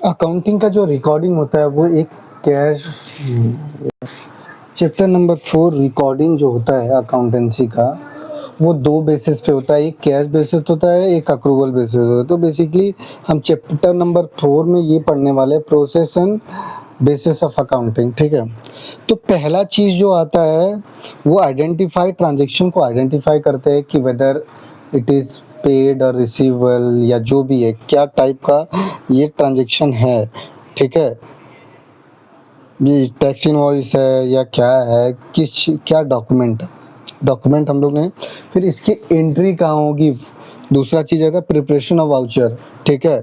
Accounting का जो recording होता है वो एक कैश चैप्टर नंबर 4 रिकॉर्डिंग जो होता है अकाउंटेंसी का, वो 2 बेसिस पे होता है। एक कैश बेसिस होता है, एक अक्रूवल बेसिस होता है। तो बेसिकली हम चैप्टर नंबर 4 में ये पढ़ने वाले हैं, process and bases of accounting, ठीक है। तो पहला चीज़ जो आता है वो आइडेंटिफाई, ट्रांजैक्शन को आइडेंटिफाई करते हैं कि वेदर इट इज़ पेड और रिसीवेबल या जो भी है, क्या टाइप का ये ट्रांजैक्शन है, ठीक है। ये टैक्स इनवॉइस है या क्या है, क्या डॉक्यूमेंट है, डॉक्यूमेंट हम लोग ने, फिर इसकी एंट्री कहाँ होगी। दूसरा चीज़ आता है प्रिपरेशन ऑफ वाउचर, ठीक है।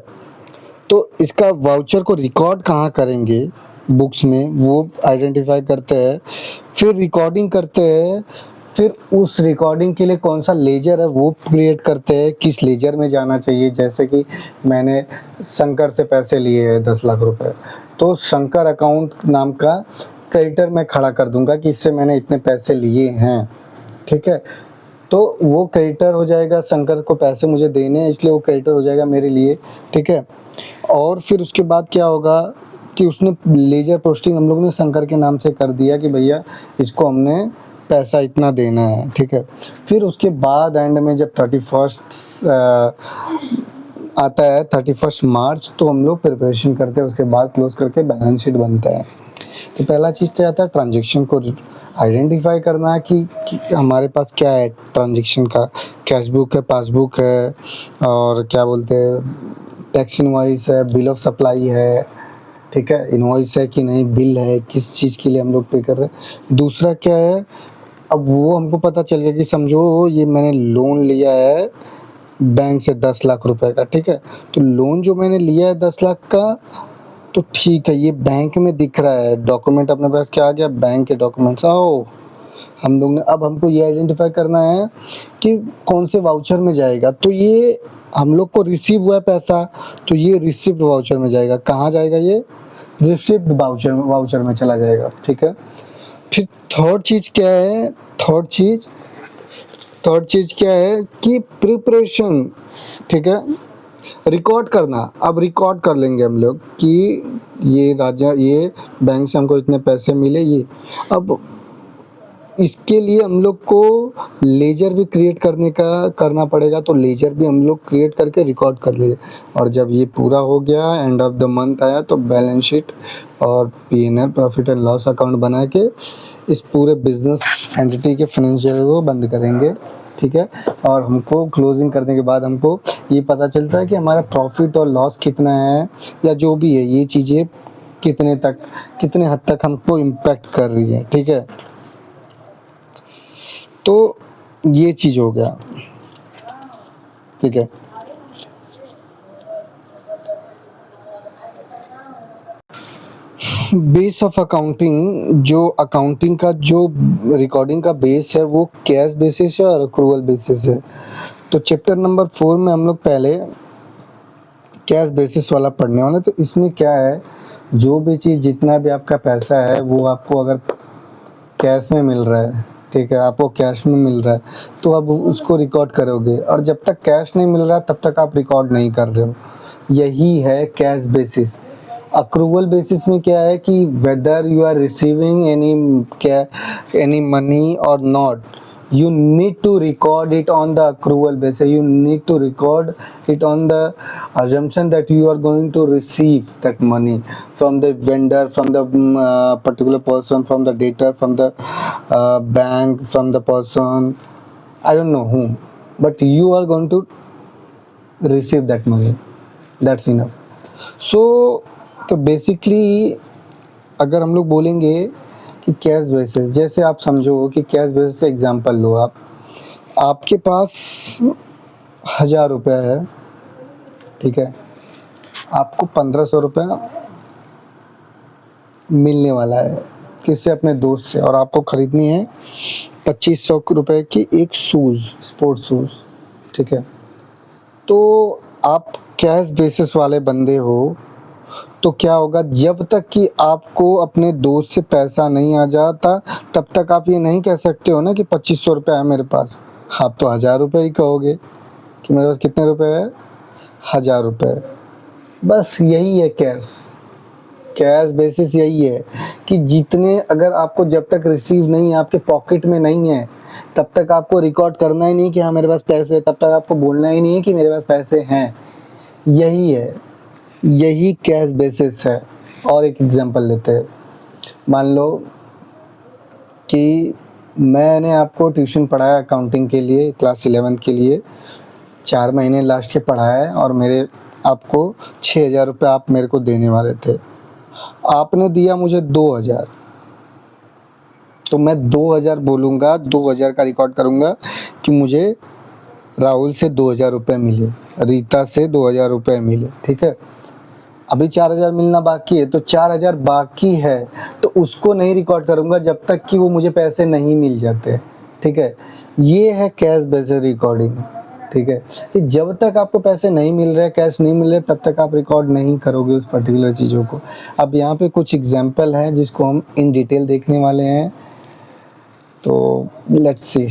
तो इसका वाउचर को रिकॉर्ड कहाँ करेंगे बुक्स में, वो आइडेंटिफाई करते हैं। फिर रिकॉर्डिंग करते हैं, फिर उस रिकॉर्डिंग के लिए कौन सा लेजर है वो क्रिएट करते हैं, किस लेजर में जाना चाहिए। जैसे कि मैंने शंकर से पैसे लिए हैं 10 लाख रुपए, तो शंकर अकाउंट नाम का क्रेडिटर मैं खड़ा कर दूंगा कि इससे मैंने इतने पैसे लिए हैं, ठीक है। तो वो क्रेडिटर हो जाएगा, शंकर को पैसे मुझे देने हैं इसलिए वो क्रेडिटर हो जाएगा मेरे लिए, ठीक है। और फिर उसके बाद क्या होगा कि उसने लेजर पोस्टिंग हम लोग ने शंकर के नाम से कर दिया कि भैया इसको हमने पैसा इतना देना है, ठीक है। फिर उसके बाद एंड में जब 31 आता है 31 मार्च, तो हम लोग प्रिपरेशन करते हैं, उसके बाद क्लोज करके बैलेंस शीट बनता है। तो पहला चीज़ तो आता है ट्रांजैक्शन को आइडेंटिफाई करना कि हमारे पास क्या है ट्रांजैक्शन का, कैश बुक है, पासबुक है, और क्या बोलते हैं टैक्स इनवॉइस है, बिल ऑफ सप्लाई है, ठीक है, इनवॉइस है कि नहीं, बिल है, किस चीज़ के लिए हम लोग पे कर रहे हैं। दूसरा क्या है, अब वो हमको पता चल गया कि समझो ये मैंने लोन लिया है बैंक से 10 लाख रुपए का, ठीक है। तो लोन जो मैंने लिया है 10 लाख का, तो ठीक है, ये बैंक में दिख रहा है, डॉक्यूमेंट अपने पास क्या आ गया, बैंक के डॉक्यूमेंट्स आओ। हम लोग ने अब हमको ये आइडेंटिफाई करना है कि कौन से वाउचर में जाएगा। तो ये हम लोग को रिसीव हुआ है पैसा, तो ये रिसिप्ट वाउचर में जाएगा। कहाँ जाएगा ये, रिसिप्ट वाउचर में चला जाएगा, ठीक है। फिर थर्ड चीज़ क्या है, थर्ड चीज़ क्या है कि प्रिपरेशन, ठीक है, रिकॉर्ड करना। अब रिकॉर्ड कर लेंगे हम लोग कि ये बैंक से हमको इतने पैसे मिले ये। अब इसके लिए हम लोग को लेजर भी क्रिएट करना पड़ेगा, तो लेजर भी हम लोग क्रिएट करके रिकॉर्ड कर लेंगे। और जब ये पूरा हो गया, एंड ऑफ द मंथ आया, तो बैलेंस शीट और PNL, profit and loss account बना के इस पूरे बिजनेस एंटिटी के फाइनेंशियल को बंद करेंगे, ठीक है। और हमको क्लोजिंग करने के बाद हमको ये पता चलता है कि हमारा प्रॉफिट और लॉस कितना है, या जो भी है ये चीज़ें कितने हद तक हमको इम्पैक्ट कर रही है, ठीक है। तो ये चीज़ हो गया, ठीक है। बेस ऑफ अकाउंटिंग, जो अकाउंटिंग का जो रिकॉर्डिंग का बेस है वो कैश बेसिस है और अक्रूवल बेसिस है। तो चैप्टर नंबर 4 में हम लोग पहले कैश बेसिस वाला पढ़ने वाला। तो इसमें क्या है, जो भी चीज़, जितना भी आपका पैसा है वो आपको अगर कैश में मिल रहा है, ठीक है, आपको कैश में मिल रहा है, तो अब उसको रिकॉर्ड करोगे। और जब तक कैश नहीं मिल रहा तब तक आप रिकॉर्ड नहीं कर रहे हो। यही है कैश बेसिस। अक्रूवल बेसिस में क्या है कि whether you are receiving any money or not, you need to record it on the accrual basis. You need to record it on the assumption that you are going to receive that money from the vendor, from the particular person, from the debtor, from the bank, from the person, I don't know whom, but you are going to receive that money. That's enough. So तो basically अगर हम लोग बोलेंगे कि cash basis, जैसे आप समझो कि कैश बेसिस का एग्जांपल लो, आपके पास 1000 रुपये है, ठीक है, आपको 1500 रुपये मिलने वाला है किससे, अपने दोस्त से, और आपको ख़रीदनी है 2500 रुपये की एक स्पोर्ट्स शूज़, ठीक है। तो आप कैश बेसिस वाले बंदे हो, तो क्या होगा, जब तक कि आपको अपने दोस्त से पैसा नहीं आ जाता तब तक आप ये नहीं कह सकते हो ना कि 2500 रुपये है मेरे पास। आप तो 1000 रुपये ही कहोगे कि मेरे पास कितने रुपए है, 1000 रुपये। बस यही है कैश बेसिस यही है कि जितने, अगर आपको जब तक रिसीव नहीं है, आपके पॉकेट में नहीं है, तब तक आपको रिकॉर्ड करना ही नहीं कि हाँ मेरे पास पैसे है, तब तक आपको बोलना ही नहीं है कि मेरे पास पैसे हैं। यही है, यही कैश बेसिस है। और एक एग्जांपल लेते हैं, मान लो कि मैंने आपको ट्यूशन पढ़ाया अकाउंटिंग के लिए, क्लास 11 के लिए 4 महीने लास्ट के पढ़ाया है, और मेरे आपको 6,000 रुपये आप मेरे को देने वाले थे। आपने दिया मुझे 2,000, तो मैं 2,000 बोलूँगा, 2,000 का रिकॉर्ड करूँगा कि मुझे राहुल से 2,000 रुपये मिले, रीता से 2,000 रुपये मिले, ठीक है। अभी 4,000 मिलना बाकी है, तो 4,000 बाकी है, तो उसको नहीं रिकॉर्ड करूँगा जब तक कि वो मुझे पैसे नहीं मिल जाते, ठीक है। ये है कैश बेसिस रिकॉर्डिंग, ठीक है। कि जब तक आपको पैसे नहीं मिल रहे, कैश नहीं मिल रहे, तब तक आप रिकॉर्ड नहीं करोगे उस पर्टिकुलर चीज़ों को। अब यहाँ पे कुछ एग्जाम्पल हैं जिसको हम इन डिटेल देखने वाले हैं, तो लेट्स सी।